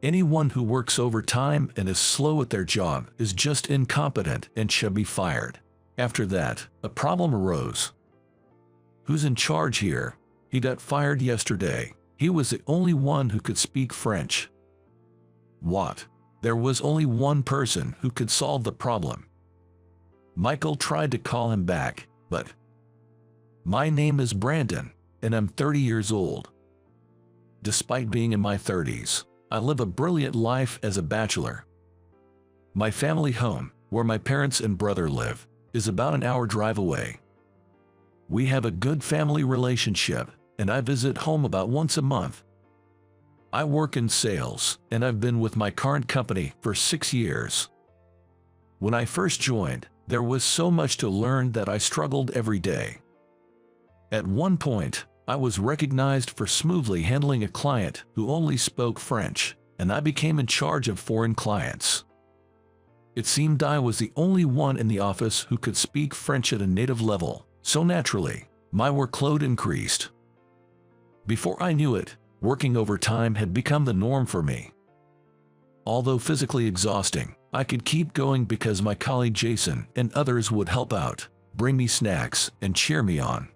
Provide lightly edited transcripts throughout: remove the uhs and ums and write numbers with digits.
Anyone who works overtime and is slow at their job is just incompetent and should be fired. After that, a problem arose. Who's in charge here? He got fired yesterday. He was the only one who could speak French. What? There was only one person who could solve the problem. Michael tried to call him back, but my name is Brandon, and I'm 30 years old. Despite being in my 30s, I live a brilliant life as a bachelor. My family home, where my parents and brother live, is about an hour drive away. We have a good family relationship, and I visit home about once a month. I work in sales, and I've been with my current company for 6 years. When I first joined, there was so much to learn that I struggled every day. At one point, I was recognized for smoothly handling a client who only spoke French, and I became in charge of foreign clients. It seemed I was the only one in the office who could speak French at a native level, so naturally, my workload increased. Before I knew it, working overtime had become the norm for me. Although physically exhausting, I could keep going because my colleague Jason and others would help out, bring me snacks, and cheer me on.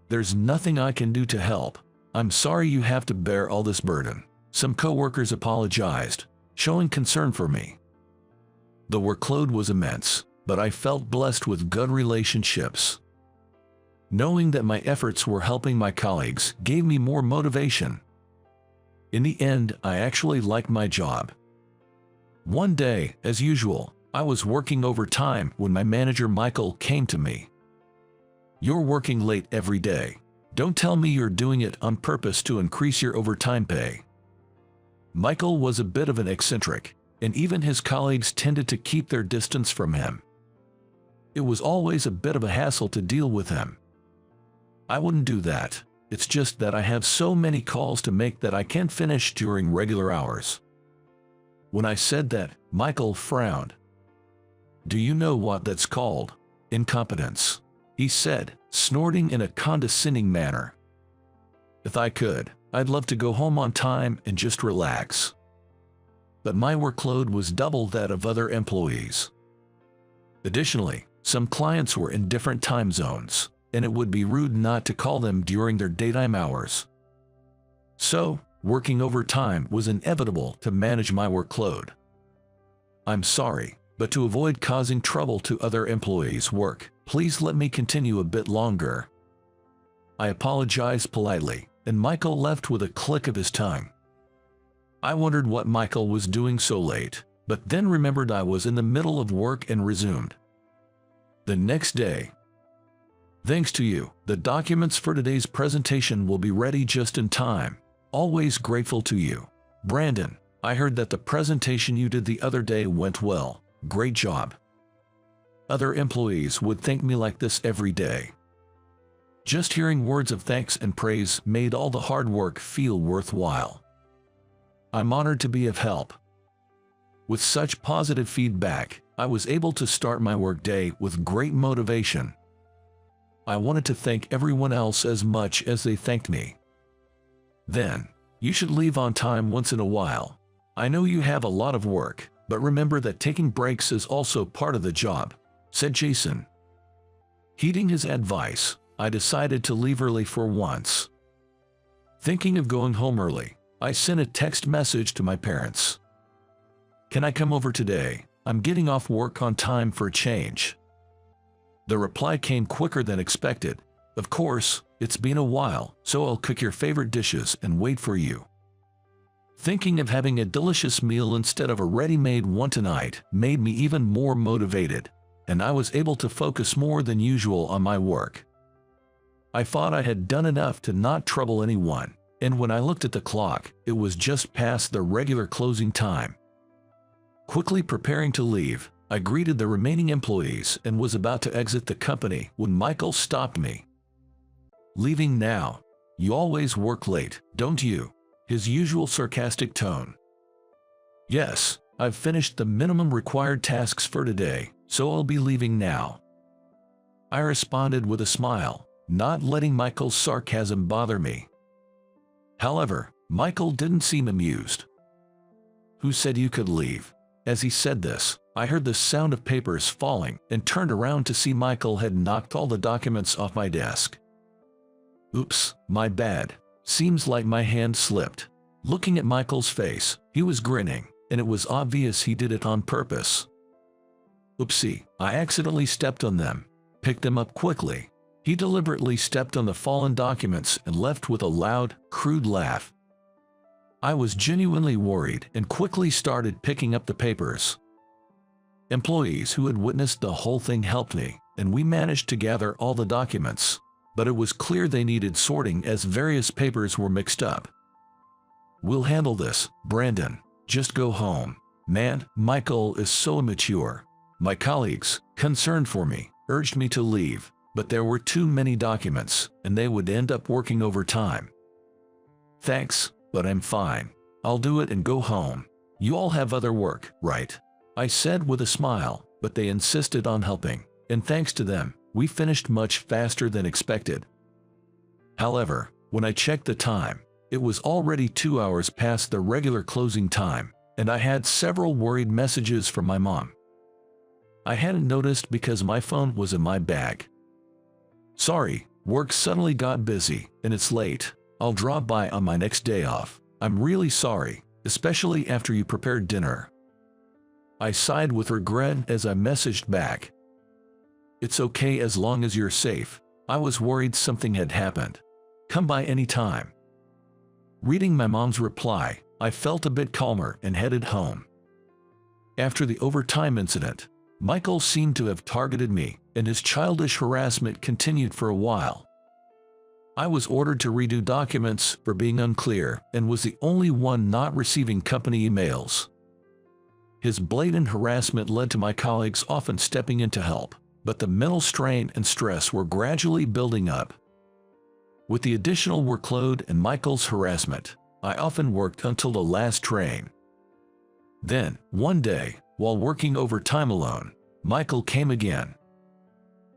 There's nothing I can do to help. I'm sorry you have to bear all this burden. Some coworkers apologized, showing concern for me. The workload was immense, but I felt blessed with good relationships. Knowing that my efforts were helping my colleagues gave me more motivation. In the end, I actually liked my job. One day, as usual, I was working overtime when my manager Michael came to me. "You're working late every day. Don't tell me you're doing it on purpose to increase your overtime pay." Michael was a bit of an eccentric, and even his colleagues tended to keep their distance from him. It was always a bit of a hassle to deal with him. I wouldn't do that. It's just that I have so many calls to make that I can't finish during regular hours. When I said that, Michael frowned. "Do you know what that's called? Incompetence," he said, snorting in a condescending manner. If I could, I'd love to go home on time and just relax. But my workload was double that of other employees. Additionally, some clients were in different time zones, and it would be rude not to call them during their daytime hours. So, working overtime was inevitable to manage my workload. "I'm sorry, but to avoid causing trouble to other employees' work, please let me continue a bit longer." I apologized politely, and Michael left with a click of his tongue. I wondered what Michael was doing so late, but then remembered I was in the middle of work and resumed. The next day. "Thanks to you, the documents for today's presentation will be ready just in time. Always grateful to you. Brandon, I heard that the presentation you did the other day went well. Great job." Other employees would thank me like this every day. Just hearing words of thanks and praise made all the hard work feel worthwhile. I'm honored to be of help. With such positive feedback, I was able to start my workday with great motivation. I wanted to thank everyone else as much as they thanked me. "Then, you should leave on time once in a while. I know you have a lot of work, but remember that taking breaks is also part of the job," said Jason. Heeding his advice, I decided to leave early for once. Thinking of going home early, I sent a text message to my parents. "Can I come over today? I'm getting off work on time for a change." The reply came quicker than expected. "Of course, it's been a while, so I'll cook your favorite dishes and wait for you." Thinking of having a delicious meal instead of a ready-made one tonight made me even more motivated, and I was able to focus more than usual on my work. I thought I had done enough to not trouble anyone, and when I looked at the clock, it was just past the regular closing time. Quickly preparing to leave, I greeted the remaining employees and was about to exit the company when Michael stopped me. "Leaving now? You always work late, don't you?" His usual sarcastic tone. "Yes, I've finished the minimum required tasks for today, so I'll be leaving now." I responded with a smile, not letting Michael's sarcasm bother me. However, Michael didn't seem amused. Who said you could leave? As he said this, I heard the sound of papers falling and turned around to see Michael had knocked all the documents off my desk. Oops, my bad. Seems like my hand slipped. Looking at Michael's face, he was grinning, and it was obvious he did it on purpose. Oopsie, I accidentally stepped on them. Picked them up quickly. He deliberately stepped on the fallen documents and left with a loud, crude laugh. I was genuinely worried and quickly started picking up the papers. Employees who had witnessed the whole thing helped me, and we managed to gather all the documents, but it was clear they needed sorting as various papers were mixed up. We'll handle this, Brandon. Just go home. Man, Michael is so immature. My colleagues, concerned for me, urged me to leave, but there were too many documents, and they would end up working overtime. Thanks, but I'm fine. I'll do it and go home. You all have other work, right? I said with a smile, but they insisted on helping, and thanks to them, we finished much faster than expected. However, when I checked the time, it was already 2 hours past the regular closing time, and I had several worried messages from my mom. I hadn't noticed because my phone was in my bag. Sorry, work suddenly got busy, and it's late. I'll drop by on my next day off. I'm really sorry, especially after you prepared dinner. I sighed with regret as I messaged back. It's okay as long as you're safe. I was worried something had happened. Come by any time. Reading my mom's reply, I felt a bit calmer and headed home. After the overtime incident, Michael seemed to have targeted me, and his childish harassment continued for a while. I was ordered to redo documents for being unclear and was the only one not receiving company emails. His blatant harassment led to my colleagues often stepping in to help, but the mental strain and stress were gradually building up. With the additional workload and Michael's harassment, I often worked until the last train. Then, one day, while working overtime alone, Michael came again.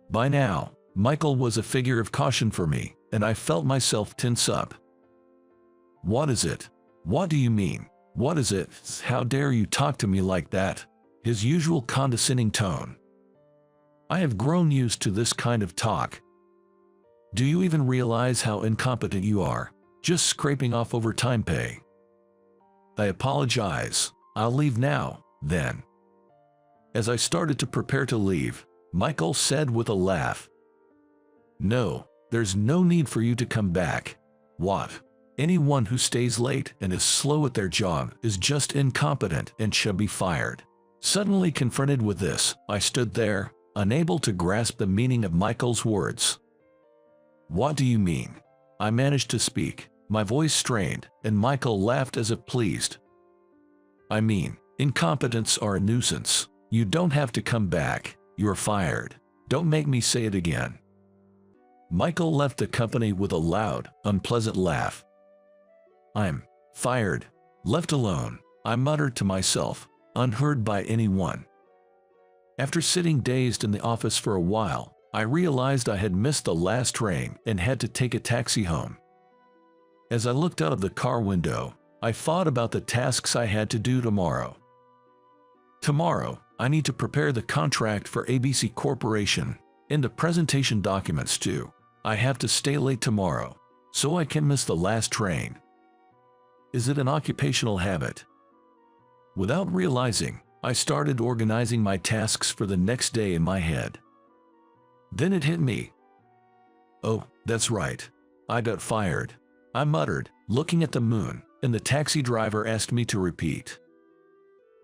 By now, Michael was a figure of caution for me, and I felt myself tense up. What is it? What do you mean? What is it? How dare you talk to me like that? His usual condescending tone. I have grown used to this kind of talk. Do you even realize how incompetent you are? Just scraping off overtime pay. I apologize. I'll leave now, then. As I started to prepare to leave, Michael said with a laugh, No, there's no need for you to come back. What? Anyone who stays late and is slow at their job is just incompetent and should be fired. Suddenly confronted with this, I stood there, unable to grasp the meaning of Michael's words. What do you mean? I managed to speak, my voice strained, and Michael laughed as if pleased. I mean, incompetents are a nuisance. You don't have to come back. You're fired. Don't make me say it again. Michael left the company with a loud, unpleasant laugh. I'm fired. Left alone, I muttered to myself, unheard by anyone. After sitting dazed in the office for a while, I realized I had missed the last train and had to take a taxi home. As I looked out of the car window, I thought about the tasks I had to do tomorrow. Tomorrow, I need to prepare the contract for ABC Corporation and the presentation documents too. I have to stay late tomorrow, so I can miss the last train. Is it an occupational habit? Without realizing, I started organizing my tasks for the next day in my head. Then it hit me. Oh, that's right. I got fired. I muttered, looking at the moon, and the taxi driver asked me to repeat.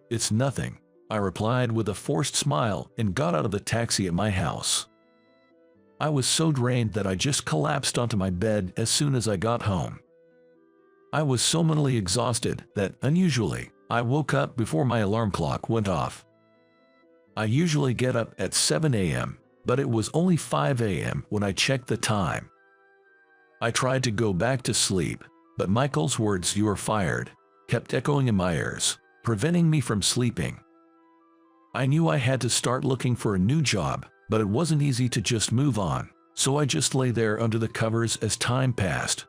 It's nothing, I replied with a forced smile and got out of the taxi at my house. I was so drained that I just collapsed onto my bed as soon as I got home. I was so mentally exhausted that, unusually, I woke up before my alarm clock went off. I usually get up at 7 a.m., but it was only 5 a.m. when I checked the time. I tried to go back to sleep, but Michael's words, "You are fired," kept echoing in my ears, preventing me from sleeping. I knew I had to start looking for a new job, but it wasn't easy to just move on, so I just lay there under the covers as time passed.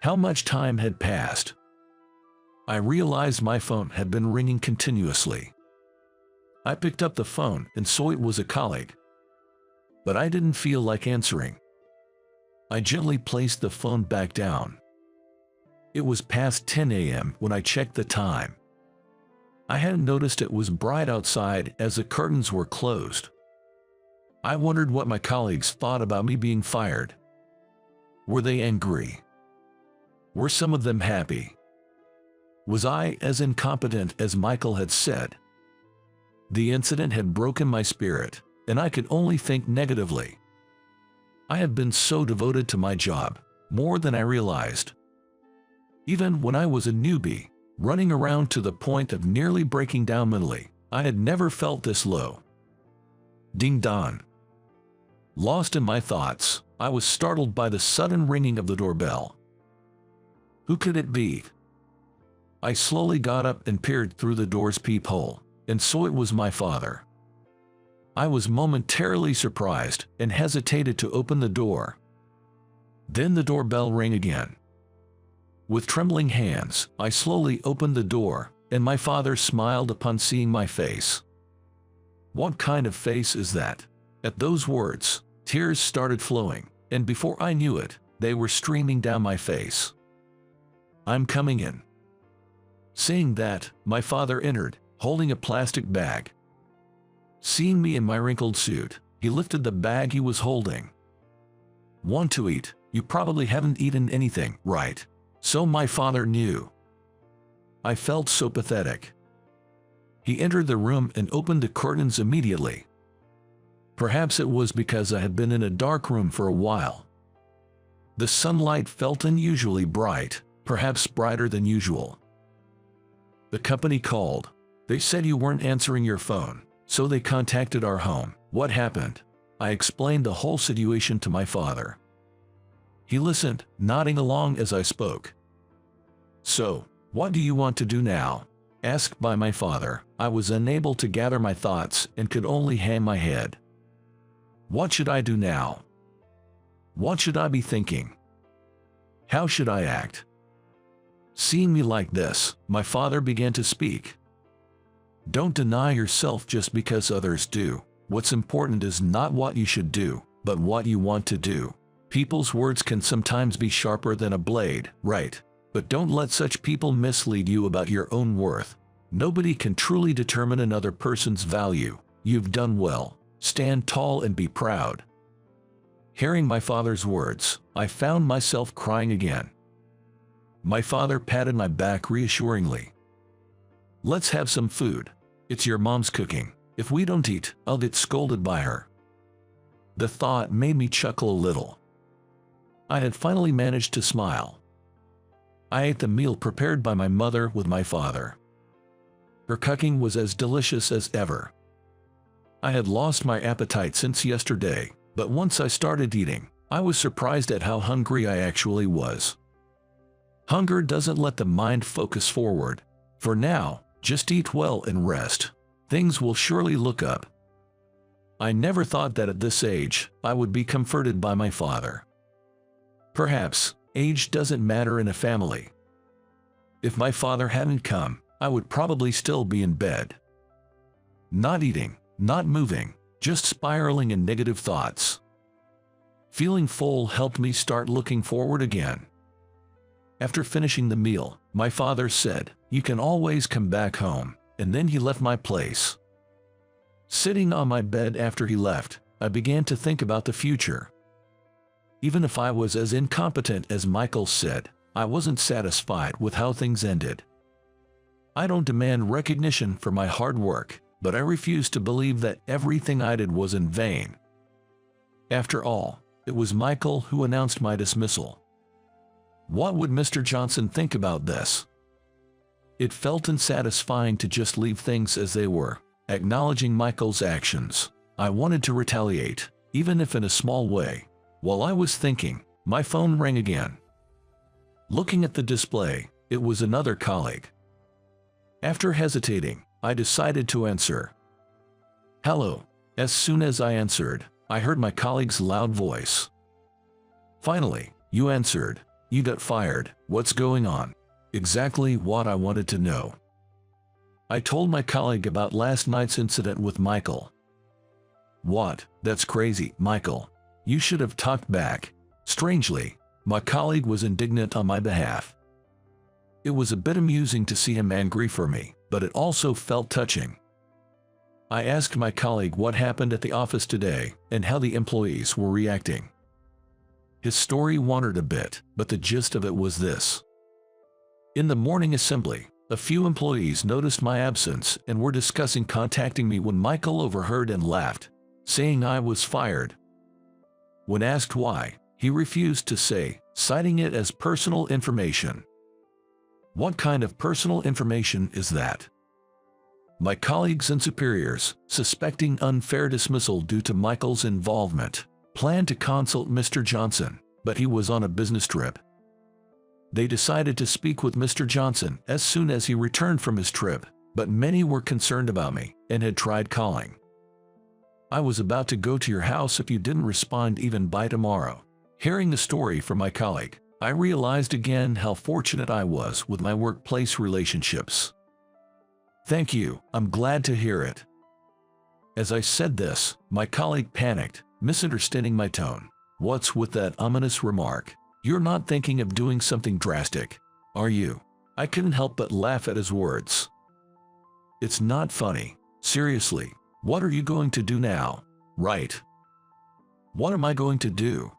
How much time had passed? I realized my phone had been ringing continuously. I picked up the phone and saw it was a colleague. But I didn't feel like answering. I gently placed the phone back down. It was past 10 a.m. when I checked the time. I hadn't noticed it was bright outside as the curtains were closed. I wondered what my colleagues thought about me being fired. Were they angry? Were some of them happy? Was I as incompetent as Michael had said? The incident had broken my spirit, and I could only think negatively. I have been so devoted to my job, more than I realized. Even when I was a newbie, running around to the point of nearly breaking down mentally, I had never felt this low. Ding dong. Lost in my thoughts, I was startled by the sudden ringing of the doorbell. Who could it be? I slowly got up and peered through the door's peephole, and saw it was my father. I was momentarily surprised and hesitated to open the door. Then the doorbell rang again. With trembling hands, I slowly opened the door, and my father smiled upon seeing my face. What kind of face is that? At those words, tears started flowing, and before I knew it, they were streaming down my face. I'm coming in. Saying that, my father entered, holding a plastic bag. Seeing me in my wrinkled suit, he lifted the bag he was holding. Want to eat? You probably haven't eaten anything, right? So my father knew. I felt so pathetic. He entered the room and opened the curtains immediately. Perhaps it was because I had been in a dark room for a while. The sunlight felt unusually bright, perhaps brighter than usual. The company called. They said you weren't answering your phone, so they contacted our home. What happened? I explained the whole situation to my father. He listened, nodding along as I spoke. So, what do you want to do now? Asked by my father. I was unable to gather my thoughts and could only hang my head. What should I do now? What should I be thinking? How should I act? Seeing me like this, my father began to speak. Don't deny yourself just because others do. What's important is not what you should do, but what you want to do. People's words can sometimes be sharper than a blade, right? But don't let such people mislead you about your own worth. Nobody can truly determine another person's value. You've done well. Stand tall and be proud. Hearing my father's words, I found myself crying again. My father patted my back reassuringly. Let's have some food. It's your mom's cooking. If we don't eat, I'll get scolded by her. The thought made me chuckle a little. I had finally managed to smile. I ate the meal prepared by my mother with my father. Her cooking was as delicious as ever. I had lost my appetite since yesterday, but once I started eating, I was surprised at how hungry I actually was. Hunger doesn't let the mind focus forward. For now, just eat well and rest. Things will surely look up. I never thought that at this age, I would be comforted by my father. Perhaps, age doesn't matter in a family. If my father hadn't come, I would probably still be in bed. Not eating, not moving, just spiraling in negative thoughts. Feeling full helped me start looking forward again. After finishing the meal, my father said, "You can always come back home," and then he left my place. Sitting on my bed after he left, I began to think about the future. Even if I was as incompetent as Michael said, I wasn't satisfied with how things ended. I don't demand recognition for my hard work, but I refuse to believe that everything I did was in vain. After all, it was Michael who announced my dismissal. What would Mr. Johnson think about this? It felt unsatisfying to just leave things as they were. Acknowledging Michael's actions, I wanted to retaliate, even if in a small way. While I was thinking, my phone rang again. Looking at the display, it was another colleague. After hesitating, I decided to answer. "Hello." As soon as I answered, I heard my colleague's loud voice. "Finally, you answered. You got fired. What's going on?" Exactly what I wanted to know. I told my colleague about last night's incident with Michael. What? That's crazy, Michael. You should have talked back. Strangely, my colleague was indignant on my behalf. It was a bit amusing to see him angry for me, but it also felt touching. I asked my colleague what happened at the office today and how the employees were reacting. His story wandered a bit, but the gist of it was this. In the morning assembly, a few employees noticed my absence and were discussing contacting me when Michael overheard and laughed, saying I was fired. When asked why, he refused to say, citing it as personal information. What kind of personal information is that? My colleagues and superiors, suspecting unfair dismissal due to Michael's involvement, planned to consult Mr. Johnson, but he was on a business trip. They decided to speak with Mr. Johnson as soon as he returned from his trip, but many were concerned about me and had tried calling. I was about to go to your house if you didn't respond even by tomorrow. Hearing the story from my colleague, I realized again how fortunate I was with my workplace relationships. Thank you, I'm glad to hear it. As I said this, my colleague panicked, misunderstanding my tone. What's with that ominous remark? You're not thinking of doing something drastic, are you? I couldn't help but laugh at his words. It's not funny. Seriously, what are you going to do now? Right. What am I going to do?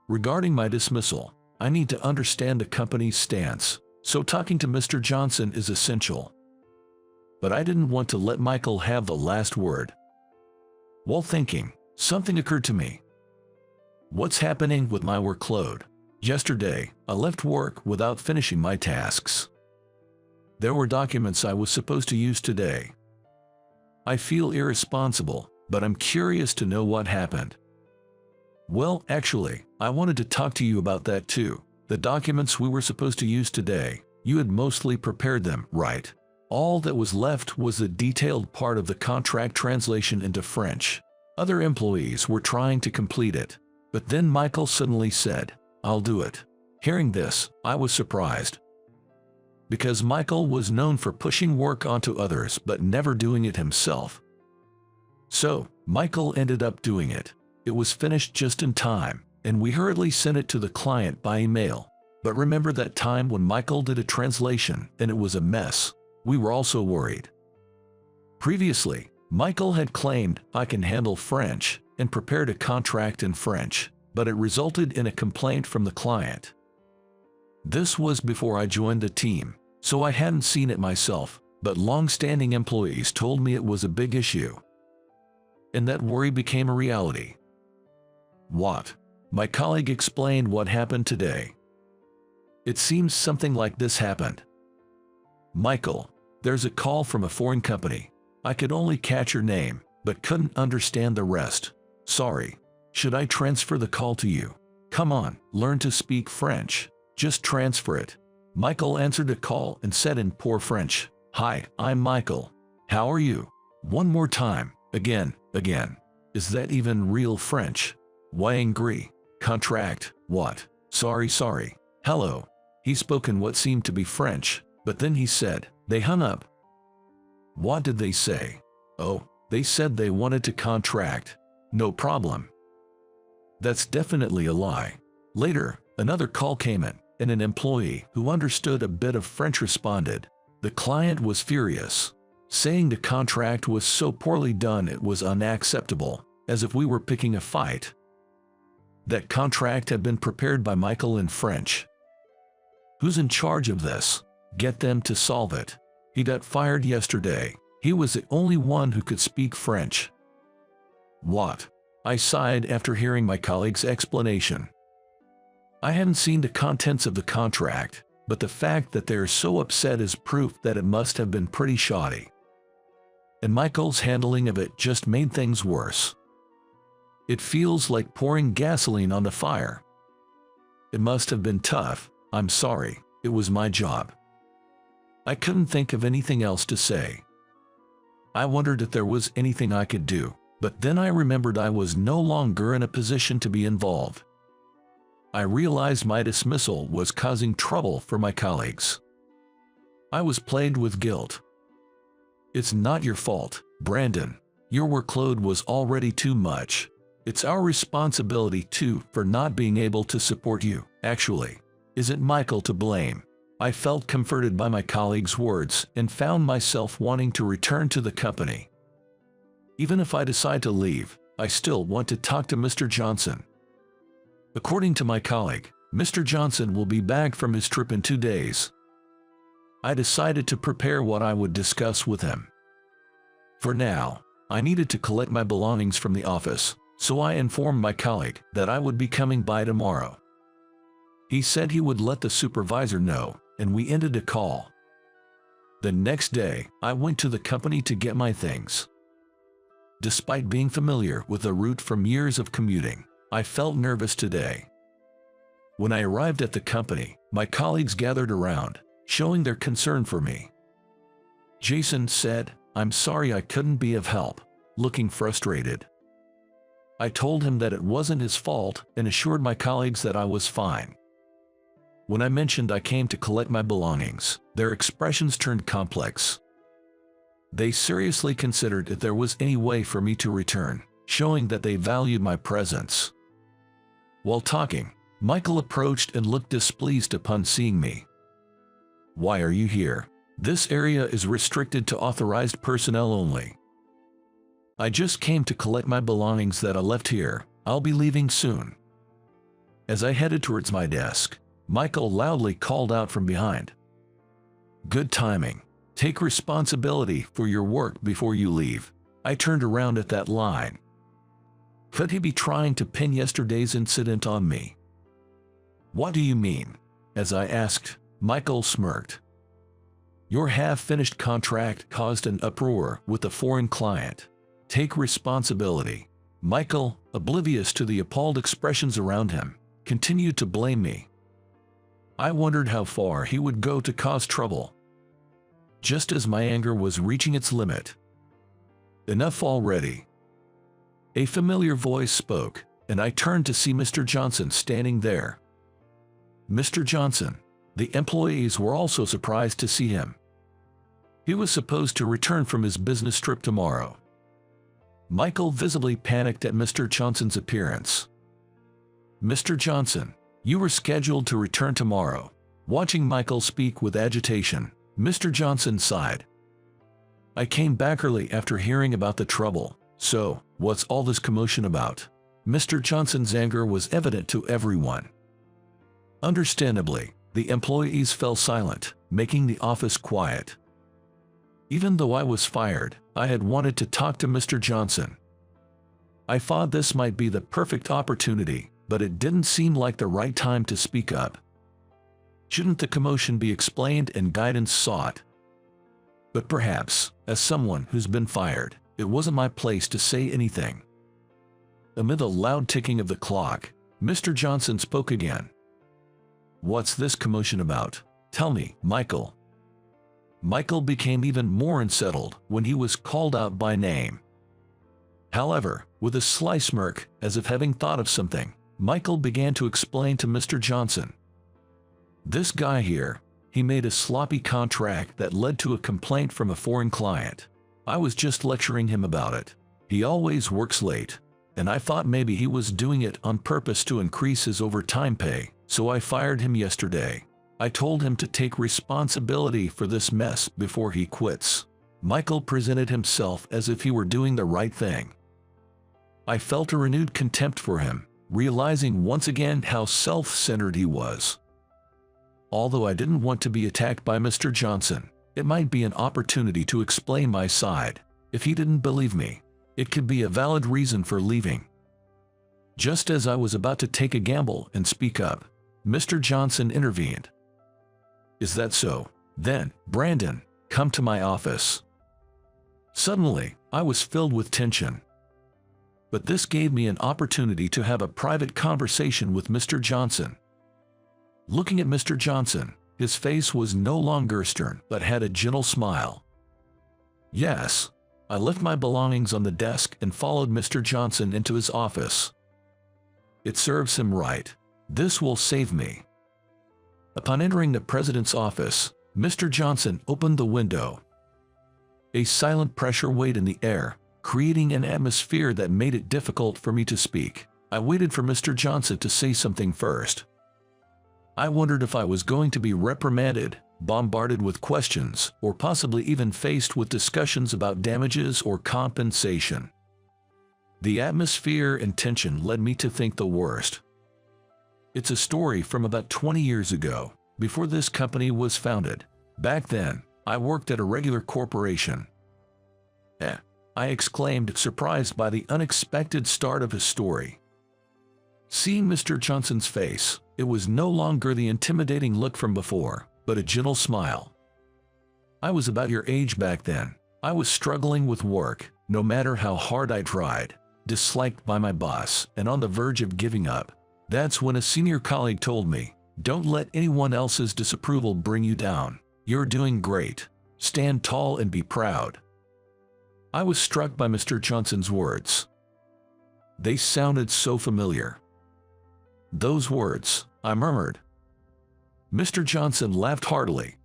Regarding my dismissal, I need to understand the company's stance, so talking to Mr. Johnson is essential. But I didn't want to let Michael have the last word. While thinking, something occurred to me. What's happening with my workload? Yesterday, I left work without finishing my tasks. There were documents I was supposed to use today. I feel irresponsible, but I'm curious to know what happened. Well, actually, I wanted to talk to you about that too. The documents we were supposed to use today, you had mostly prepared them, right? All that was left was the detailed part of the contract translation into French. Other employees were trying to complete it. But then Michael suddenly said, I'll do it. Hearing this, I was surprised. Because Michael was known for pushing work onto others but never doing it himself. So, Michael ended up doing it. It was finished just in time, and we hurriedly sent it to the client by email. But remember that time when Michael did a translation and it was a mess? We were also worried. Previously, Michael had claimed, I can handle French, and prepared a contract in French, but it resulted in a complaint from the client. This was before I joined the team, so I hadn't seen it myself, but long-standing employees told me it was a big issue. And that worry became a reality. What? My colleague explained what happened today. It seems something like this happened. Michael, there's a call from a foreign company. I could only catch your name, but couldn't understand the rest. Sorry. Should I transfer the call to you? Come on, learn to speak French. Just transfer it. Michael answered the call and said in poor French, Hi, I'm Michael. How are you? One more time. Again. Is that even real French? Why angry? Contract. What? Sorry. Hello. He spoke in what seemed to be French, but then he said, they hung up. What did they say? Oh, they said they wanted to contract. No problem. That's definitely a lie. Later, another call came in, and an employee who understood a bit of French responded. The client was furious, saying the contract was so poorly done it was unacceptable, as if we were picking a fight. That contract had been prepared by Michael in French. Who's in charge of this? Get them to solve it. He got fired yesterday. He was the only one who could speak French. What? I sighed after hearing my colleague's explanation. I hadn't seen the contents of the contract, but the fact that they're so upset is proof that it must have been pretty shoddy. And Michael's handling of it just made things worse. It feels like pouring gasoline on the fire. It must have been tough. I'm sorry. It was my job. I couldn't think of anything else to say. I wondered if there was anything I could do, but then I remembered I was no longer in a position to be involved. I realized my dismissal was causing trouble for my colleagues. I was plagued with guilt. It's not your fault, Brandon. Your workload was already too much. It's our responsibility too for not being able to support you. Actually, isn't Michael to blame? I felt comforted by my colleague's words and found myself wanting to return to the company. Even if I decide to leave, I still want to talk to Mr. Johnson. According to my colleague, Mr. Johnson will be back from his trip in 2 days. I decided to prepare what I would discuss with him. For now, I needed to collect my belongings from the office, so I informed my colleague that I would be coming by tomorrow. He said he would let the supervisor know, and we ended the call. The next day, I went to the company to get my things. Despite being familiar with the route from years of commuting, I felt nervous today. When I arrived at the company, my colleagues gathered around, showing their concern for me. Jason said, "I'm sorry I couldn't be of help," looking frustrated. I told him that it wasn't his fault and assured my colleagues that I was fine. When I mentioned I came to collect my belongings, their expressions turned complex. They seriously considered if there was any way for me to return, showing that they valued my presence. While talking, Michael approached and looked displeased upon seeing me. "Why are you here? This area is restricted to authorized personnel only." "I just came to collect my belongings that I left here. I'll be leaving soon." As I headed towards my desk, Michael loudly called out from behind. "Good timing. Take responsibility for your work before you leave." I turned around at that line. Could he be trying to pin yesterday's incident on me? "What do you mean?" As I asked, Michael smirked. "Your half-finished contract caused an uproar with a foreign client. Take responsibility." Michael, oblivious to the appalled expressions around him, continued to blame me. I wondered how far he would go to cause trouble. Just as my anger was reaching its limit. "Enough already." A familiar voice spoke, and I turned to see Mr. Johnson standing there. Mr. Johnson. The employees were also surprised to see him. He was supposed to return from his business trip tomorrow. Michael visibly panicked at Mr. Johnson's appearance. "Mr. Johnson, you were scheduled to return tomorrow." Watching Michael speak with agitation, Mr. Johnson sighed. "I came back early after hearing about the trouble. So, what's all this commotion about?" Mr. Johnson's anger was evident to everyone. Understandably, the employees fell silent, making the office quiet. Even though I was fired, I had wanted to talk to Mr. Johnson. I thought this might be the perfect opportunity, but it didn't seem like the right time to speak up. Shouldn't the commotion be explained and guidance sought? But perhaps, as someone who's been fired, it wasn't my place to say anything. Amid the loud ticking of the clock, Mr. Johnson spoke again. "What's this commotion about? Tell me, Michael." Michael became even more unsettled when he was called out by name. However, with a sly smirk, as if having thought of something, Michael began to explain to Mr. Johnson. "This guy here, he made a sloppy contract that led to a complaint from a foreign client. I was just lecturing him about it. He always works late, and I thought maybe he was doing it on purpose to increase his overtime pay, so I fired him yesterday. I told him to take responsibility for this mess before he quits." Michael presented himself as if he were doing the right thing. I felt a renewed contempt for him, realizing once again how self-centered he was. Although I didn't want to be attacked by Mr. Johnson, it might be an opportunity to explain my side. If he didn't believe me, it could be a valid reason for leaving. Just as I was about to take a gamble and speak up, Mr. Johnson intervened. "Is that so? Then, Brandon, come to my office." Suddenly, I was filled with tension. But this gave me an opportunity to have a private conversation with Mr. Johnson. Looking at Mr. Johnson, his face was no longer stern but had a gentle smile. "Yes." I left my belongings on the desk and followed Mr. Johnson into his office. "It serves him right. This will save me." Upon entering the president's office, Mr. Johnson opened the window. A silent pressure weighed in the air, creating an atmosphere that made it difficult for me to speak. I waited for Mr. Johnson to say something first. I wondered if I was going to be reprimanded, bombarded with questions, or possibly even faced with discussions about damages or compensation. The atmosphere and tension led me to think the worst. It's a story from about 20 years ago, before this company was founded. Back then, I worked at a regular corporation. I exclaimed, surprised by the unexpected start of his story. Seeing Mr. Johnson's face, it was no longer the intimidating look from before, but a gentle smile. "I was about your age back then. I was struggling with work, no matter how hard I tried, disliked by my boss, and on the verge of giving up. That's when a senior colleague told me, 'Don't let anyone else's disapproval bring you down. You're doing great. Stand tall and be proud.'" I was struck by Mr. Johnson's words. They sounded so familiar. "Those words," I murmured. Mr. Johnson laughed heartily.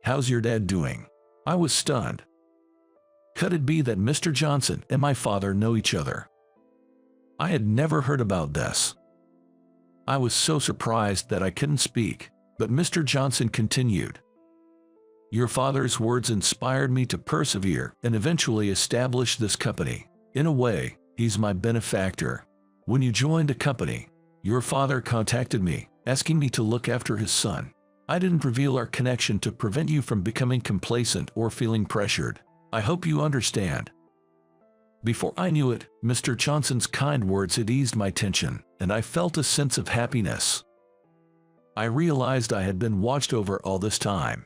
"How's your dad doing?" I was stunned. Could it be that Mr. Johnson and my father know each other? I had never heard about this. I was so surprised that I couldn't speak, but Mr. Johnson continued. "Your father's words inspired me to persevere and eventually establish this company. In a way, he's my benefactor. When you joined the company, your father contacted me, asking me to look after his son. I didn't reveal our connection to prevent you from becoming complacent or feeling pressured. I hope you understand." Before I knew it, Mr. Johnson's kind words had eased my tension, and I felt a sense of happiness. I realized I had been watched over all this time.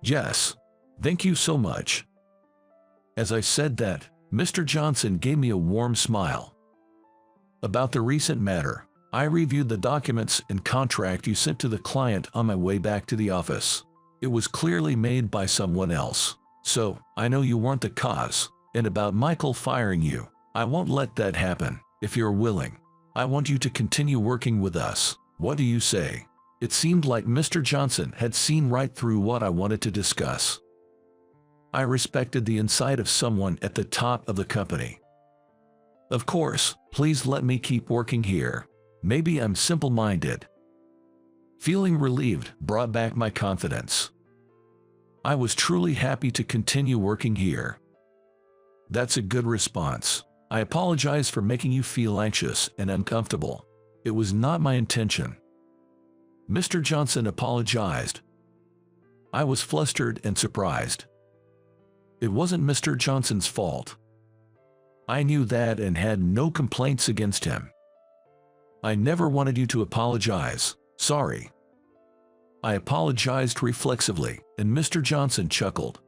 "Yes, thank you so much." As I said that, Mr. Johnson gave me a warm smile. "About the recent matter, I reviewed the documents and contract you sent to the client on my way back to the office. It was clearly made by someone else, so I know you weren't the cause. And about Michael firing you, I won't let that happen. If you're willing, I want you to continue working with us. What do you say?" It seemed like Mr. Johnson had seen right through what I wanted to discuss. I respected the insight of someone at the top of the company. "Of course, please let me keep working here. Maybe I'm simple-minded." Feeling relieved brought back my confidence. I was truly happy to continue working here. "That's a good response. I apologize for making you feel anxious and uncomfortable. It was not my intention." Mr. Johnson apologized. I was flustered and surprised. It wasn't Mr. Johnson's fault. I knew that and had no complaints against him. "I never wanted you to apologize. Sorry." I apologized reflexively, and Mr. Johnson chuckled.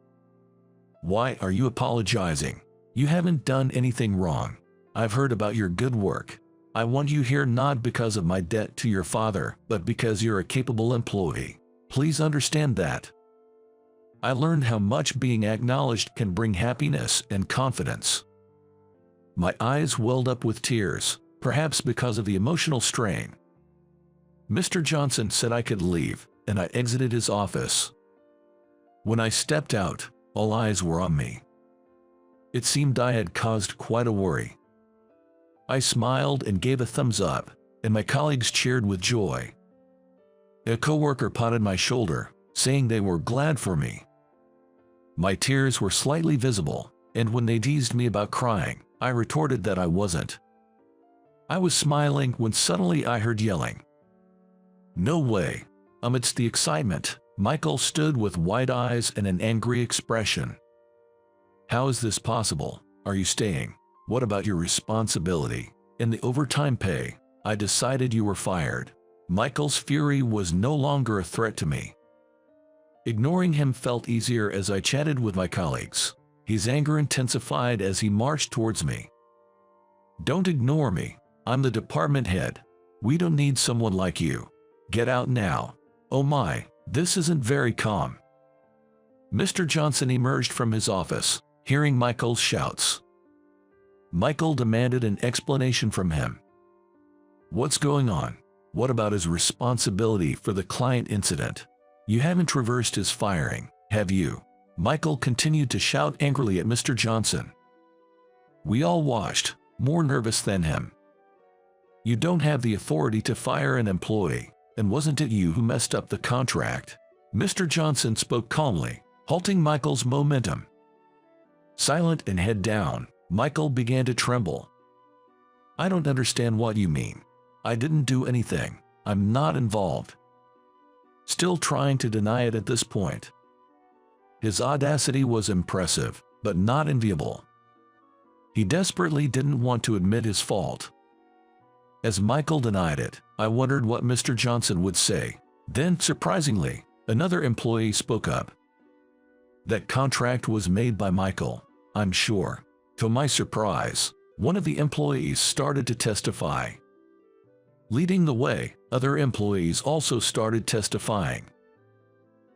"Why are you apologizing? You haven't done anything wrong. I've heard about your good work. I want you here not because of my debt to your father, but because you're a capable employee. Please understand that." I learned how much being acknowledged can bring happiness and confidence. My eyes welled up with tears, perhaps because of the emotional strain. Mr. Johnson said I could leave, and I exited his office. When I stepped out, all eyes were on me. It seemed I had caused quite a worry. I smiled and gave a thumbs up, and my colleagues cheered with joy. A coworker patted my shoulder, saying they were glad for me. My tears were slightly visible, and when they teased me about crying, I retorted that I wasn't. I was smiling when suddenly I heard yelling. "No way!" Amidst the excitement, Michael stood with wide eyes and an angry expression. "How is this possible? Are you staying? What about your responsibility? And the overtime pay? I decided you were fired." Michael's fury was no longer a threat to me. Ignoring him felt easier as I chatted with my colleagues. His anger intensified as he marched towards me. "Don't ignore me. I'm the department head. We don't need someone like you. Get out now." Oh my, this isn't very calm. Mr. Johnson emerged from his office, hearing Michael's shouts. Michael demanded an explanation from him. What's going on? What about his responsibility for the client incident? You haven't reversed his firing, have you? Michael continued to shout angrily at Mr. Johnson. We all watched, more nervous than him. You don't have the authority to fire an employee, and wasn't it you who messed up the contract? Mr. Johnson spoke calmly, halting Michael's momentum. Silent and head down, Michael began to tremble. I don't understand what you mean. I didn't do anything. I'm not involved. Still trying to deny it at this point. His audacity was impressive, but not enviable. He desperately didn't want to admit his fault. As Michael denied it, I wondered what Mr. Johnson would say. Then, surprisingly, another employee spoke up. That contract was made by Michael, I'm sure. To my surprise, one of the employees started to testify. Leading the way, other employees also started testifying.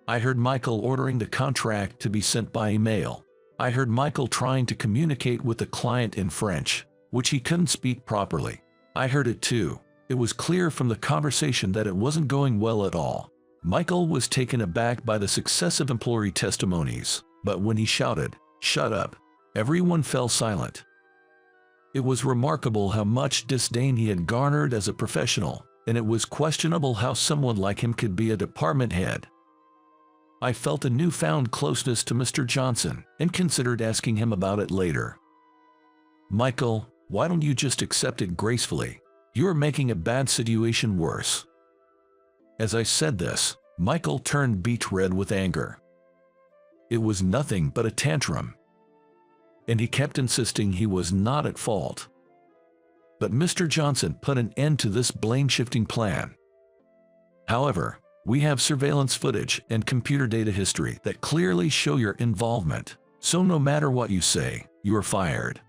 I heard Michael ordering the contract to be sent by email. I heard Michael trying to communicate with the client in French, which he couldn't speak properly. I heard it too. It was clear from the conversation that it wasn't going well at all. Michael was taken aback by the successive employee testimonies, but when he shouted, "Shut up!" everyone fell silent. It was remarkable how much disdain he had garnered as a professional, and it was questionable how someone like him could be a department head. I felt a newfound closeness to Mr. Johnson and considered asking him about it later. Michael, why don't you just accept it gracefully? You are making a bad situation worse. As I said this, Michael turned beet red with anger. It was nothing but a tantrum. And he kept insisting he was not at fault. But Mr. Johnson put an end to this blame-shifting plan. However, we have surveillance footage and computer data history that clearly show your involvement, so no matter what you say, you are fired.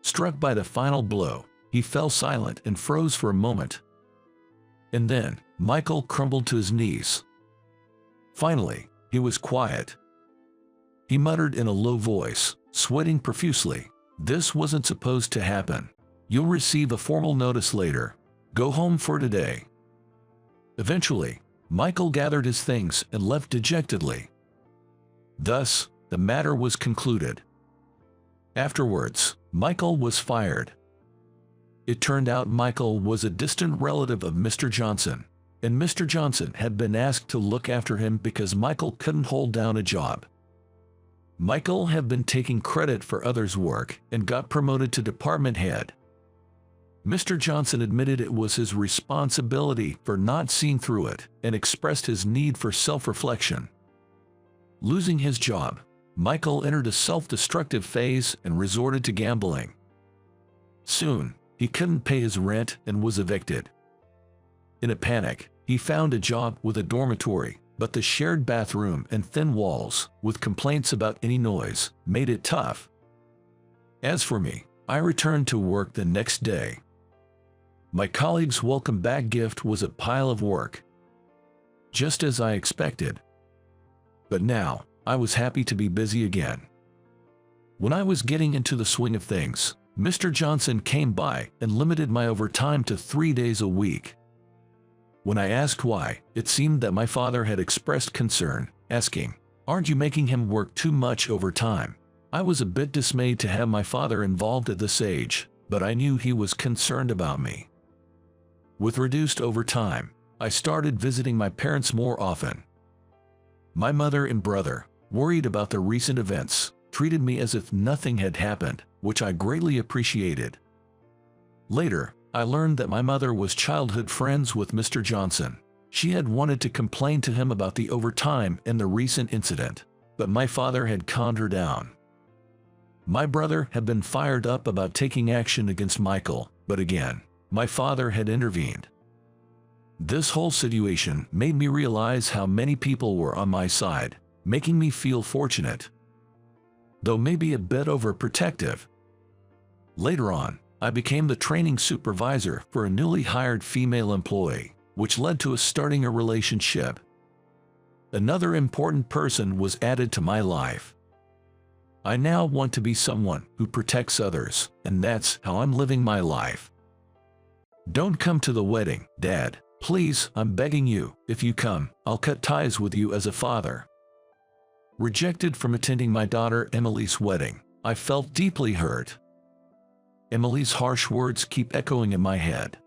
Struck by the final blow, he fell silent and froze for a moment. And then, Michael crumbled to his knees. Finally, he was quiet. He muttered in a low voice, sweating profusely, "This wasn't supposed to happen. You'll receive a formal notice later. Go home for today." Eventually, Michael gathered his things and left dejectedly. Thus, the matter was concluded. Afterwards, Michael was fired. It turned out Michael was a distant relative of Mr. Johnson, and Mr. Johnson had been asked to look after him because Michael couldn't hold down a job. Michael had been taking credit for others' work and got promoted to department head. Mr. Johnson admitted it was his responsibility for not seeing through it and expressed his need for self-reflection. Losing his job, Michael entered a self-destructive phase and resorted to gambling. Soon, he couldn't pay his rent and was evicted. In a panic, he found a job with a dormitory, but the shared bathroom and thin walls, with complaints about any noise, made it tough. As for me, I returned to work the next day. My colleague's welcome back gift was a pile of work, just as I expected. But now, I was happy to be busy again. When I was getting into the swing of things, Mr. Johnson came by and limited my overtime to 3 days a week. When I asked why, it seemed that my father had expressed concern, asking, "Aren't you making him work too much overtime?" I was a bit dismayed to have my father involved at this age, but I knew he was concerned about me. With reduced overtime, I started visiting my parents more often. My mother and brother, worried about the recent events, treated me as if nothing had happened, which I greatly appreciated. Later, I learned that my mother was childhood friends with Mr. Johnson. She had wanted to complain to him about the overtime and the recent incident, but my father had calmed her down. My brother had been fired up about taking action against Michael, but again, my father had intervened. This whole situation made me realize how many people were on my side, making me feel fortunate, though maybe a bit overprotective. Later on, I became the training supervisor for a newly hired female employee, which led to us starting a relationship. Another important person was added to my life. I now want to be someone who protects others, and that's how I'm living my life. Don't come to the wedding, Dad. Please, I'm begging you. If you come, I'll cut ties with you as a father. Rejected from attending my daughter Emily's wedding, I felt deeply hurt. Emily's harsh words keep echoing in my head.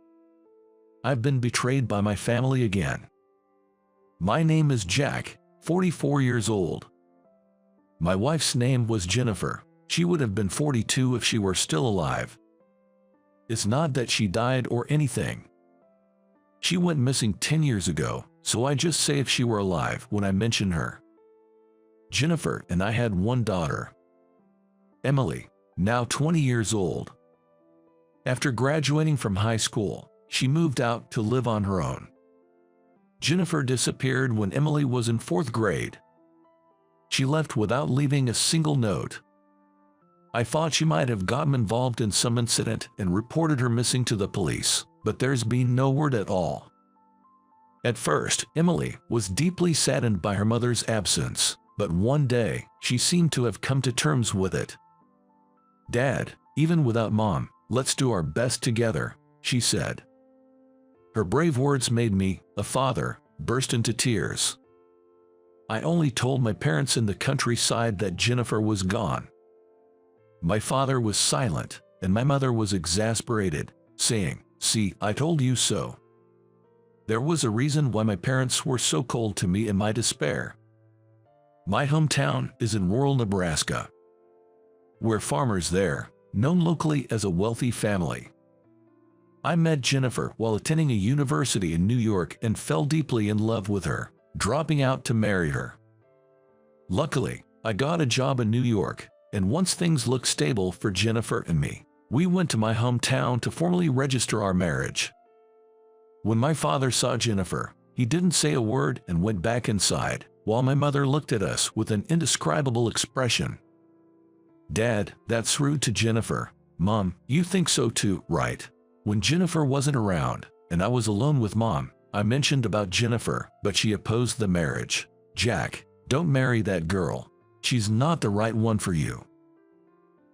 I've been betrayed by my family again. My name is Jack, 44 years old. My wife's name was Jennifer. She would have been 42 if she were still alive. It's not that she died or anything. She went missing 10 years ago, so I just say if she were alive when I mention her. Jennifer and I had one daughter, Emily, now 20 years old. After graduating from high school, she moved out to live on her own. Jennifer disappeared when Emily was in 4th grade. She left without leaving a single note. I thought she might have gotten involved in some incident and reported her missing to the police, but there's been no word at all. At first, Emily was deeply saddened by her mother's absence, but one day, she seemed to have come to terms with it. Dad, even without Mom, let's do our best together, she said. Her brave words made me, a father, burst into tears. I only told my parents in the countryside that Jennifer was gone. My father was silent, and my mother was exasperated, saying, "See, I told you so." There was a reason why my parents were so cold to me in my despair. My hometown is in rural Nebraska. We're farmers there, known locally as a wealthy family. I met Jennifer while attending a university in New York and fell deeply in love with her, dropping out to marry her. Luckily, I got a job in New York, and once things looked stable for Jennifer and me, we went to my hometown to formally register our marriage. When my father saw Jennifer, he didn't say a word and went back inside, while my mother looked at us with an indescribable expression. "Dad, that's rude to Jennifer." "Mom, you think so too, right?" When Jennifer wasn't around, and I was alone with Mom, I mentioned about Jennifer, but she opposed the marriage. "Jack, don't marry that girl. She's not the right one for you.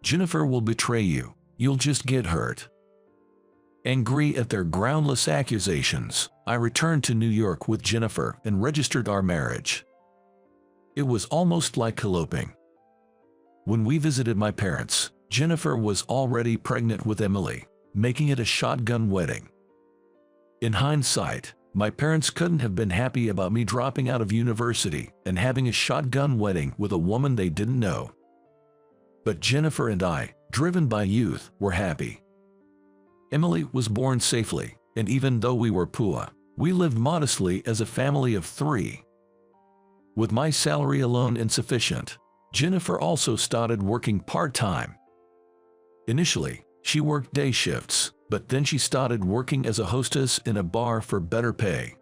Jennifer will betray you. You'll just get hurt." Angry at their groundless accusations, I returned to New York with Jennifer and registered our marriage. It was almost like eloping. When we visited my parents, Jennifer was already pregnant with Emily, making it a shotgun wedding. In hindsight, my parents couldn't have been happy about me dropping out of university and having a shotgun wedding with a woman they didn't know. But Jennifer and I, driven by youth, were happy. Emily was born safely, and even though we were poor, we lived modestly as a family of 3. With my salary alone insufficient, Jennifer also started working part-time. Initially, she worked day shifts, but then she started working as a hostess in a bar for better pay.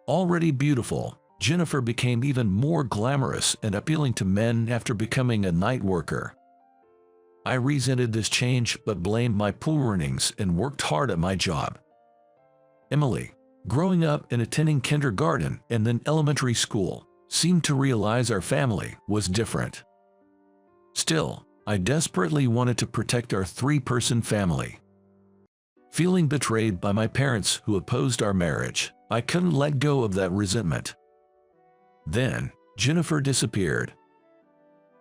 Already beautiful, Jennifer became even more glamorous and appealing to men after becoming a night worker. I resented this change but blamed my poor earnings and worked hard at my job. Emily, growing up and attending kindergarten and then elementary school, seemed to realize our family was different. Still, I desperately wanted to protect our 3-person family. Feeling betrayed by my parents who opposed our marriage, I couldn't let go of that resentment. Then, Jennifer disappeared.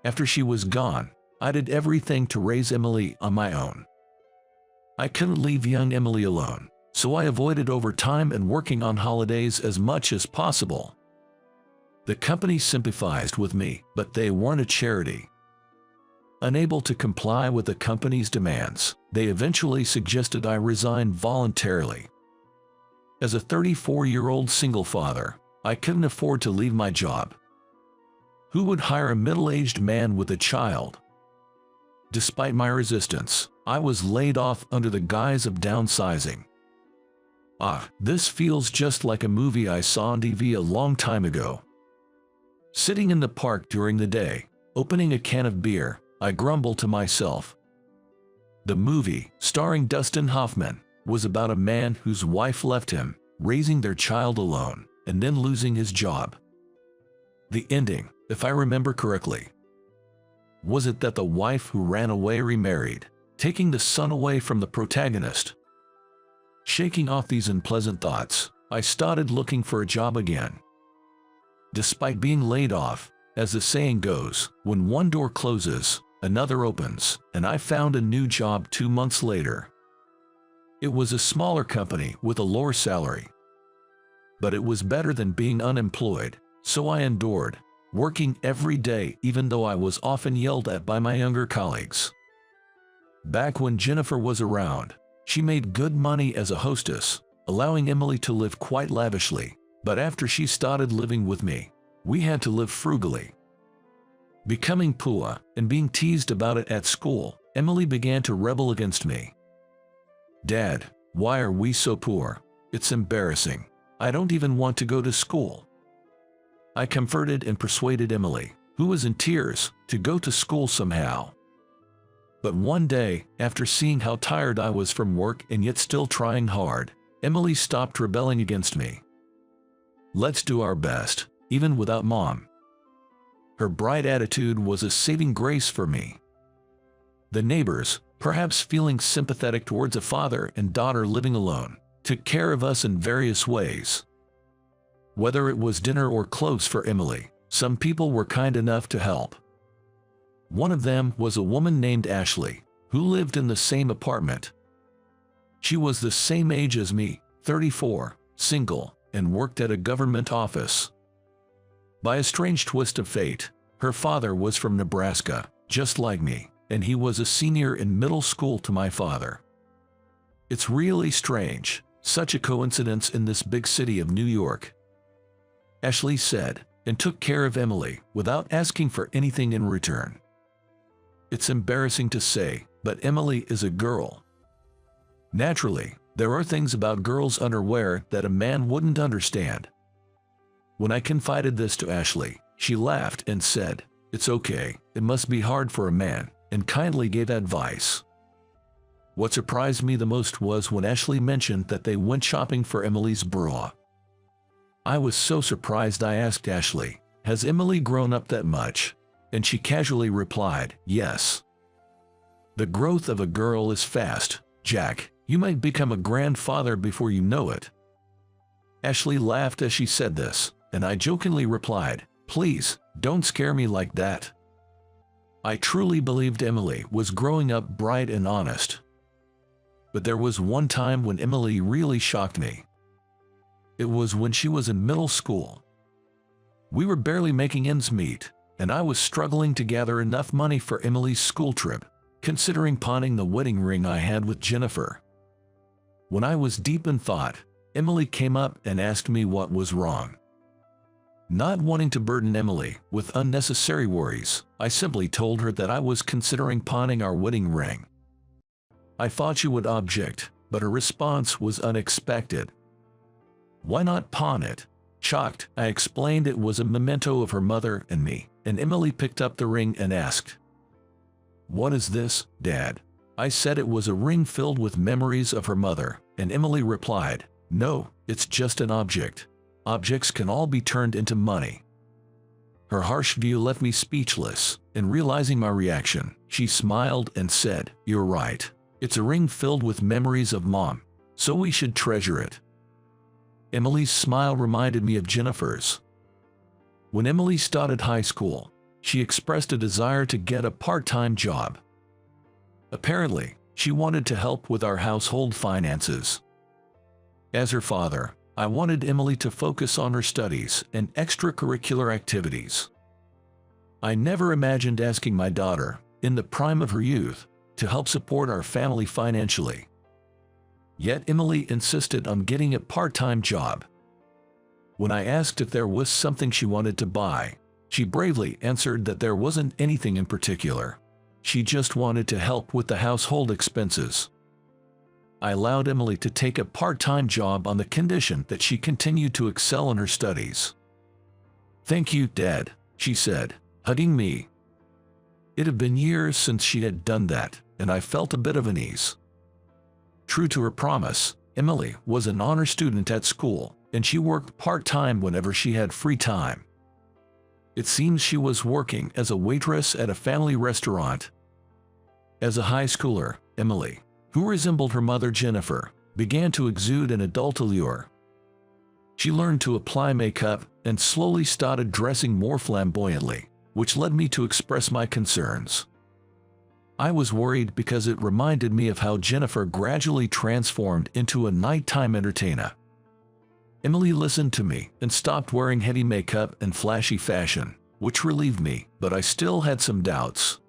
After she was gone, I did everything to raise Emily on my own. I couldn't leave young Emily alone, so I avoided overtime and working on holidays as much as possible. The company sympathized with me, but they weren't a charity. Unable to comply with the company's demands, they eventually suggested I resign voluntarily. As a 34-year-old single father, I couldn't afford to leave my job. Who would hire a middle-aged man with a child? Despite my resistance, I was laid off under the guise of downsizing. This feels just like a movie I saw on TV a long time ago. Sitting in the park during the day, opening a can of beer, I grumbled to myself. The movie, starring Dustin Hoffman, was about a man whose wife left him, raising their child alone, and then losing his job. The ending, if I remember correctly, was it that the wife who ran away remarried, taking the son away from the protagonist? Shaking off these unpleasant thoughts, I started looking for a job again. Despite being laid off, as the saying goes, when one door closes, another opens, and I found a new job 2 months later. It was a smaller company with a lower salary. But it was better than being unemployed, so I endured, working every day even though I was often yelled at by my younger colleagues. Back when Jennifer was around, she made good money as a hostess, allowing Emily to live quite lavishly, but after she started living with me, we had to live frugally. Becoming poor and being teased about it at school, Emily began to rebel against me. "Dad, why are we so poor? It's embarrassing. I don't even want to go to school." I comforted and persuaded Emily, who was in tears, to go to school somehow. But one day, after seeing how tired I was from work and yet still trying hard, Emily stopped rebelling against me. "Let's do our best, even without Mom." Her bright attitude was a saving grace for me. The neighbors, perhaps feeling sympathetic towards a father and daughter living alone, took care of us in various ways. Whether it was dinner or clothes for Emily, some people were kind enough to help. One of them was a woman named Ashley, who lived in the same apartment. She was the same age as me, 34, single, and worked at a government office. By a strange twist of fate, her father was from Nebraska, just like me, and he was a senior in middle school to my father. It's really strange, such a coincidence in this big city of New York. Ashley said, and took care of Emily without asking for anything in return. It's embarrassing to say, but Emily is a girl. Naturally, there are things about girls' underwear that a man wouldn't understand. When I confided this to Ashley, she laughed and said, "It's okay, it must be hard for a man," and kindly gave advice. What surprised me the most was when Ashley mentioned that they went shopping for Emily's bra. I was so surprised I asked Ashley, "Has Emily grown up that much?" And she casually replied, "Yes." The growth of a girl is fast, Jack. You might become a grandfather before you know it. Ashley laughed as she said this, and I jokingly replied, "Please, don't scare me like that." I truly believed Emily was growing up bright and honest. But there was one time when Emily really shocked me. It was when she was in middle school. We were barely making ends meet, and I was struggling to gather enough money for Emily's school trip, considering pawning the wedding ring I had with Jennifer. When I was deep in thought, Emily came up and asked me what was wrong. Not wanting to burden Emily with unnecessary worries, I simply told her that I was considering pawning our wedding ring. I thought she would object, but her response was unexpected. "Why not pawn it?" Shocked, I explained it was a memento of her mother and me, and Emily picked up the ring and asked, "What is this, Dad?" I said it was a ring filled with memories of her mother, and Emily replied, "No, it's just an object. Objects can all be turned into money." Her harsh view left me speechless, and realizing my reaction, she smiled and said, "You're right. It's a ring filled with memories of Mom, so we should treasure it." Emily's smile reminded me of Jennifer's. When Emily started high school, she expressed a desire to get a part-time job. Apparently, she wanted to help with our household finances. As her father, I wanted Emily to focus on her studies and extracurricular activities. I never imagined asking my daughter, in the prime of her youth, to help support our family financially. Yet Emily insisted on getting a part-time job. When I asked if there was something she wanted to buy, she bravely answered that there wasn't anything in particular. She just wanted to help with the household expenses. I allowed Emily to take a part-time job on the condition that she continued to excel in her studies. "Thank you, Dad," she said, hugging me. It had been years since she had done that, and I felt a bit of unease. True to her promise, Emily was an honor student at school, and she worked part-time whenever she had free time. It seems she was working as a waitress at a family restaurant. As a high schooler, Emily, who resembled her mother Jennifer, began to exude an adult allure. She learned to apply makeup and slowly started dressing more flamboyantly, which led me to express my concerns. I was worried because it reminded me of how Jennifer gradually transformed into a nighttime entertainer. Emily listened to me and stopped wearing heavy makeup and flashy fashion, which relieved me, but I still had some doubts.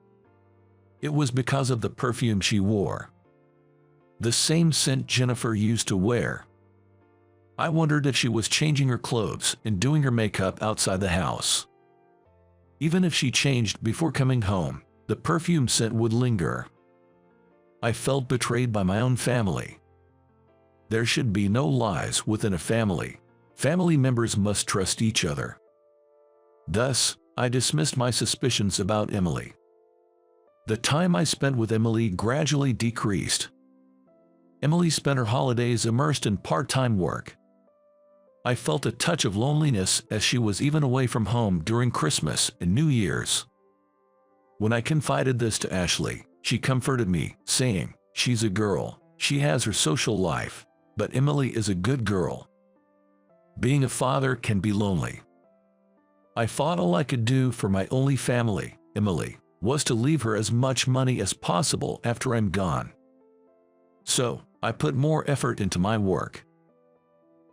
It was because of the perfume she wore. The same scent Jennifer used to wear. I wondered if she was changing her clothes and doing her makeup outside the house. Even if she changed before coming home, the perfume scent would linger. I felt betrayed by my own family. There should be no lies within a family. Family members must trust each other. Thus, I dismissed my suspicions about Emily. The time I spent with Emily gradually decreased. Emily spent her holidays immersed in part-time work. I felt a touch of loneliness as she was even away from home during Christmas and New Year's. When I confided this to Ashley, she comforted me, saying, "She's a girl, she has her social life, but Emily is a good girl." Being a father can be lonely. I thought all I could do for my only family, Emily, was to leave her as much money as possible after I'm gone. So, I put more effort into my work.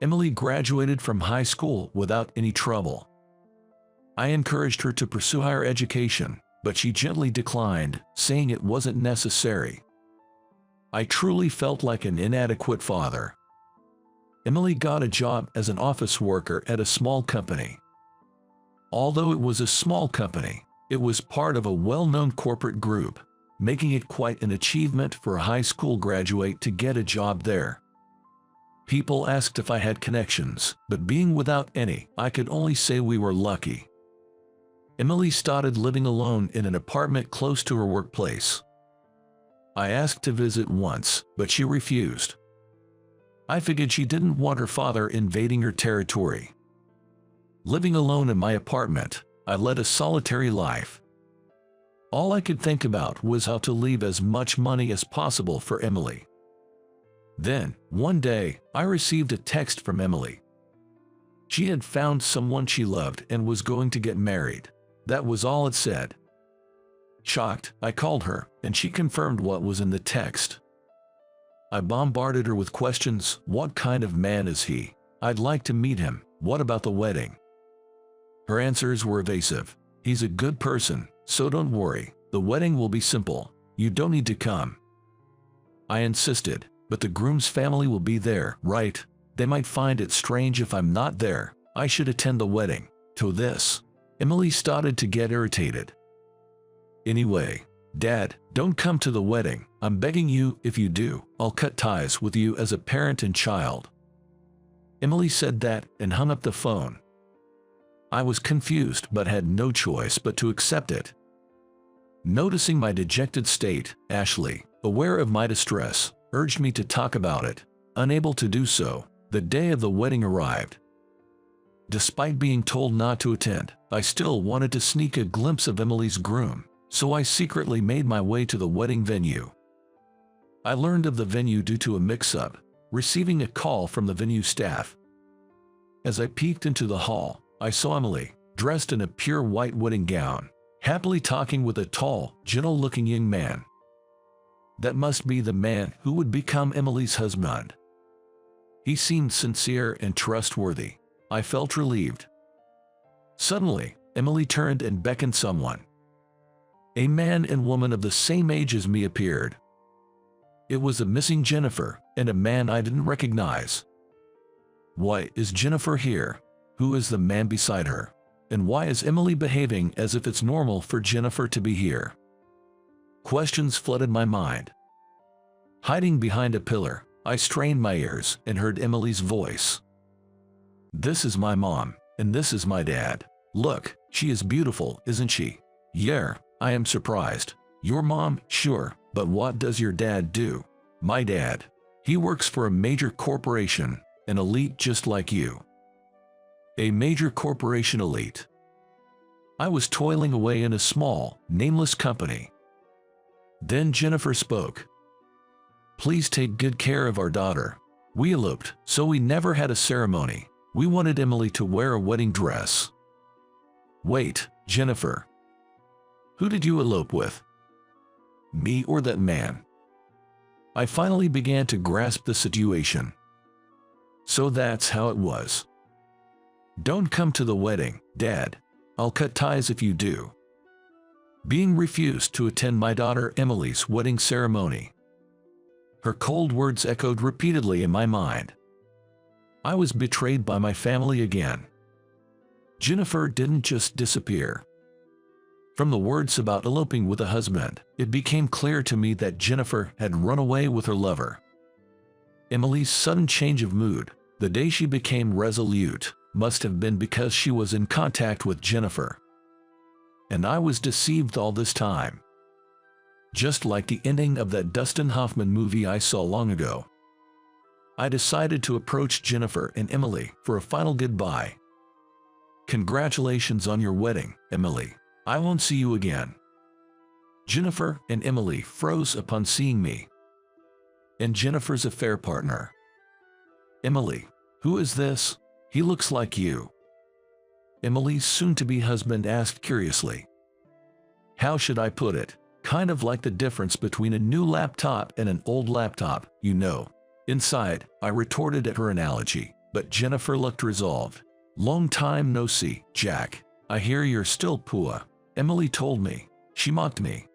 Emily graduated from high school without any trouble. I encouraged her to pursue higher education, but she gently declined, saying it wasn't necessary. I truly felt like an inadequate father. Emily got a job as an office worker at a small company. Although it was a small company, it was part of a well-known corporate group, making it quite an achievement for a high school graduate to get a job there. People asked if I had connections, but being without any, I could only say we were lucky. Emily started living alone in an apartment close to her workplace. I asked to visit once, but she refused. I figured she didn't want her father invading her territory. Living alone in my apartment, I led a solitary life. All I could think about was how to leave as much money as possible for Emily. Then, one day, I received a text from Emily. She had found someone she loved and was going to get married. That was all it said. Shocked, I called her, and she confirmed what was in the text. I bombarded her with questions. What kind of man is he? I'd like to meet him. What about the wedding? Her answers were evasive. He's a good person, so don't worry. The wedding will be simple. You don't need to come. I insisted, but the groom's family will be there, right? They might find it strange if I'm not there. I should attend the wedding. To this, Emily started to get irritated. Anyway, Dad, don't come to the wedding. I'm begging you. If you do, I'll cut ties with you as a parent and child. Emily said that and hung up the phone. I was confused but had no choice but to accept it. Noticing my dejected state, Ashley, aware of my distress, urged me to talk about it. Unable to do so, the day of the wedding arrived. Despite being told not to attend, I still wanted to sneak a glimpse of Emily's groom, so I secretly made my way to the wedding venue. I learned of the venue due to a mix-up, receiving a call from the venue staff. As I peeked into the hall, I saw Emily, dressed in a pure white wedding gown, happily talking with a tall, gentle-looking young man. That must be the man who would become Emily's husband. He seemed sincere and trustworthy. I felt relieved. Suddenly, Emily turned and beckoned someone. A man and woman of the same age as me appeared. It was a missing Jennifer and a man I didn't recognize. Why is Jennifer here? Who is the man beside her? And why is Emily behaving as if it's normal for Jennifer to be here? Questions flooded my mind. Hiding behind a pillar, I strained my ears and heard Emily's voice. This is my mom, and this is my dad. Look, she is beautiful, isn't she? Yeah, I am surprised. Your mom, sure, but what does your dad do? My dad. He works for a major corporation, an elite just like you. A major corporation elite. I was toiling away in a small, nameless company. Then Jennifer spoke. Please take good care of our daughter. We eloped, so we never had a ceremony. We wanted Emily to wear a wedding dress. Wait, Jennifer. Who did you elope with? Me or that man? I finally began to grasp the situation. So that's how it was. Don't come to the wedding, Dad. I'll cut ties if you do. Being refused to attend my daughter Emily's wedding ceremony. Her cold words echoed repeatedly in my mind. I was betrayed by my family again. Jennifer didn't just disappear. From the words about eloping with a husband, it became clear to me that Jennifer had run away with her lover. Emily's sudden change of mood, the day she became resolute, must have been because she was in contact with Jennifer. And I was deceived all this time. Just like the ending of that Dustin Hoffman movie I saw long ago. I decided to approach Jennifer and Emily for a final goodbye. Congratulations on your wedding, Emily. I won't see you again. Jennifer and Emily froze upon seeing me. And Jennifer's affair partner. Emily, who is this? He looks like you. Emily's soon-to-be husband asked curiously. How should I put it? Kind of like the difference between a new laptop and an old laptop, you know. Inside, I retorted at her analogy, but Jennifer looked resolved. Long time no see, Jack. I hear you're still poor. Emily told me. She mocked me.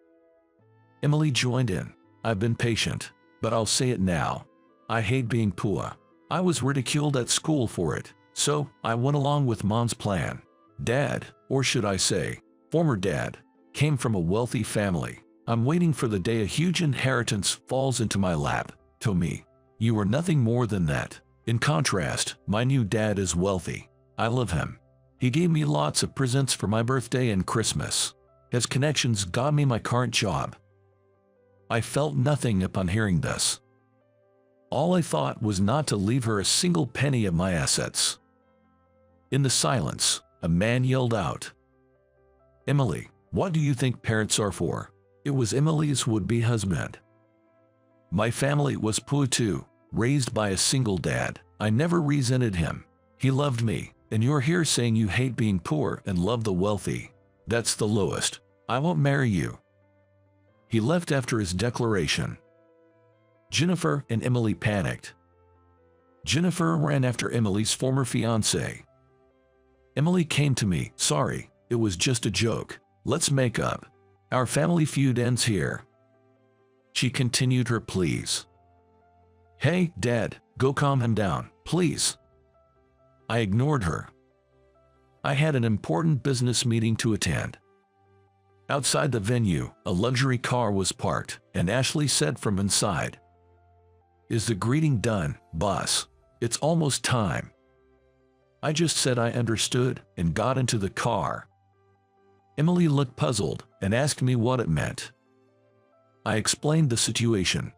Emily joined in. I've been patient, but I'll say it now. I hate being poor. I was ridiculed at school for it, so I went along with Mom's plan. Dad, or should I say, former dad, came from a wealthy family. I'm waiting for the day a huge inheritance falls into my lap. To me, you are nothing more than that. In contrast, my new dad is wealthy. I love him. He gave me lots of presents for my birthday and Christmas. His connections got me my current job. I felt nothing upon hearing this. All I thought was not to leave her a single penny of my assets. In the silence, a man yelled out, Emily, what do you think parents are for? It was Emily's would-be husband. My family was poor too, raised by a single dad. I never resented him. He loved me, and you're here saying you hate being poor and love the wealthy. That's the lowest. I won't marry you. He left after his declaration. Jennifer and Emily panicked. Jennifer ran after Emily's former fiancé. Emily came to me, sorry, it was just a joke. Let's make up. Our family feud ends here. She continued her pleas. Hey, Dad, go calm him down, please. I ignored her. I had an important business meeting to attend. Outside the venue, a luxury car was parked, and Ashley said from inside, Is the greeting done, boss? It's almost time. I just said I understood and got into the car. Emily looked puzzled and asked me what it meant. I explained the situation.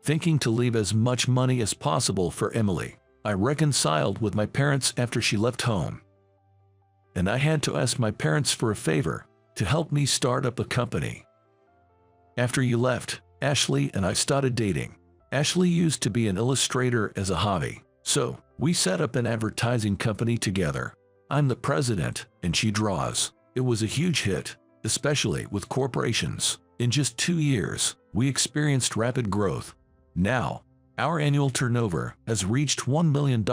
Thinking to leave as much money as possible for Emily, I reconciled with my parents after she left home. And I had to ask my parents for a favor to help me start up a company. After you left, Ashley and I started dating. Ashley used to be an illustrator as a hobby, so we set up an advertising company together. I'm the president, and she draws. It was a huge hit, especially with corporations. In just 2 years, we experienced rapid growth. Now, our annual turnover has reached $1 million.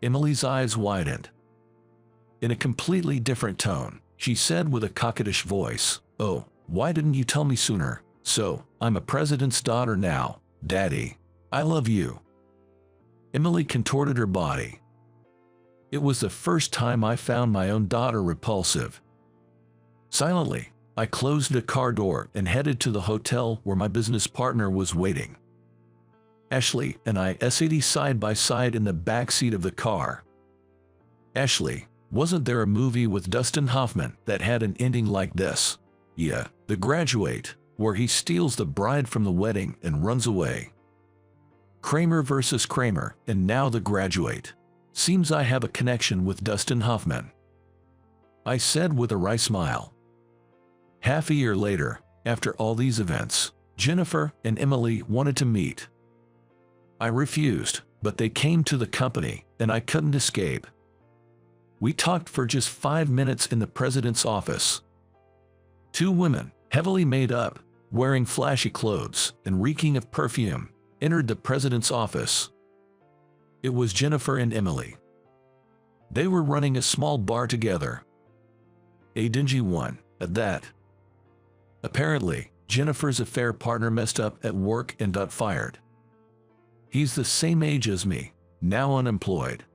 Emily's eyes widened. In a completely different tone, she said with a coquettish voice, Oh, why didn't you tell me sooner? So, I'm a president's daughter now, Daddy. I love you. Emily contorted her body. It was the first time I found my own daughter repulsive. Silently, I closed the car door and headed to the hotel where my business partner was waiting. Ashley and I sat side by side in the back seat of the car. Ashley, wasn't there a movie with Dustin Hoffman that had an ending like this? Yeah, The Graduate, where he steals the bride from the wedding and runs away. Kramer versus Kramer, and now The Graduate. Seems I have a connection with Dustin Hoffman. I said with a wry smile. Half a year later, after all these events, Jennifer and Emily wanted to meet. I refused, but they came to the company, and I couldn't escape. We talked for just 5 minutes in the president's office. 2 women, heavily made up, wearing flashy clothes and reeking of perfume, entered the president's office. It was Jennifer and Emily. They were running a small bar together. A dingy one, at that. Apparently, Jennifer's affair partner messed up at work and got fired. He's the same age as me, now unemployed.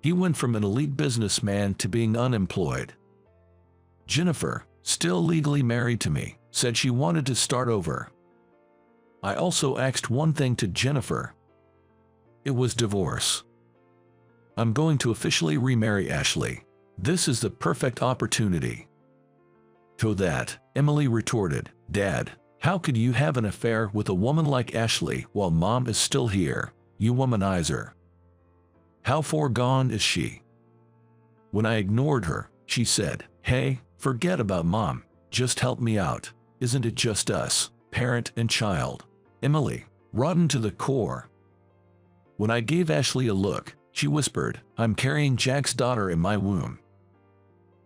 He went from an elite businessman to being unemployed. Jennifer, still legally married to me, said she wanted to start over. I also asked one thing to Jennifer. It was divorce. I'm going to officially remarry Ashley. This is the perfect opportunity. To that, Emily retorted, "Dad, how could you have an affair with a woman like Ashley while Mom is still here, you womanizer? How far gone is she?" When I ignored her, she said, "Hey, forget about Mom, just help me out. Isn't it just us, parent and child?" Emily, rotten to the core. When I gave Ashley a look, she whispered, "I'm carrying Jack's daughter in my womb.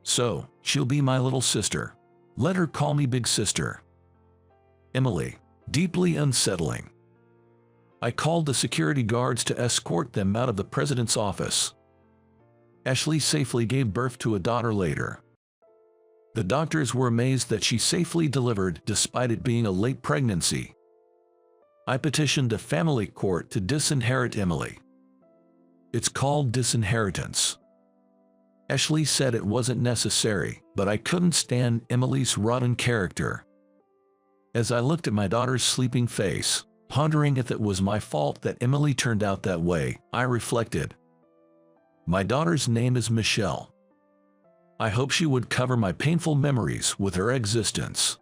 So, she'll be my little sister. Let her call me Big Sister." Emily, deeply unsettling. I called the security guards to escort them out of the president's office. Ashley safely gave birth to a daughter later. The doctors were amazed that she safely delivered despite it being a late pregnancy. I petitioned the family court to disinherit Emily. It's called disinheritance. Ashley said it wasn't necessary, but I couldn't stand Emily's rotten character. As I looked at my daughter's sleeping face, pondering if it was my fault that Emily turned out that way, I reflected. My daughter's name is Michelle. I hope she would cover my painful memories with her existence.